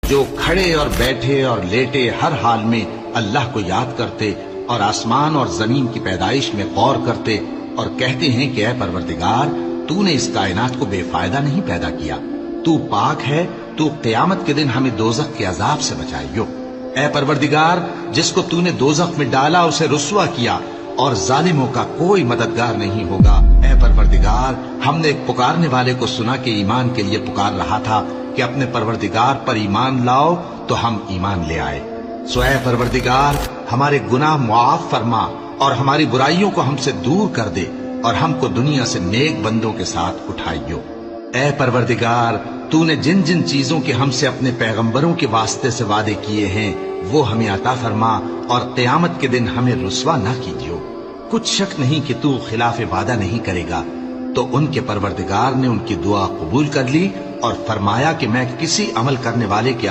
جو کھڑے اور بیٹھے اور لیٹے ہر حال میں اللہ کو یاد کرتے اور آسمان اور زمین کی پیدائش میں غور کرتے اور کہتے ہیں کہ اے پروردگار تو نے اس کائنات کو بے فائدہ نہیں پیدا کیا، تو پاک ہے، تو قیامت کے دن ہمیں دوزخ کے عذاب سے بچائیو۔ اے پروردگار جس کو تو نے دوزخ میں ڈالا اسے رسوا کیا اور ظالموں کا کوئی مددگار نہیں ہوگا۔ اے پروردگار ہم نے ایک پکارنے والے کو سنا کہ ایمان کے لیے پکار رہا تھا کہ اپنے پروردگار پر ایمان لاؤ، تو ہم ایمان لے آئے۔ سو اے پروردگار ہمارے گناہ معاف فرما اور ہماری برائیوں کو ہم سے دور کر دے اور ہم کو دنیا سے نیک بندوں کے ساتھ اٹھائیو۔ اے پروردگار تو نے جن جن چیزوں کے ہم سے اپنے پیغمبروں کے واسطے سے وعدے کیے ہیں وہ ہمیں عطا فرما اور قیامت کے دن ہمیں رسوا نہ کیجیو۔ کچھ شک نہیں کہ تو خلاف وعدہ نہیں کرے گا۔ تو ان کے پروردگار نے ان کی دعا قبول کر لی اور فرمایا کہ میں کسی عمل کرنے والے کے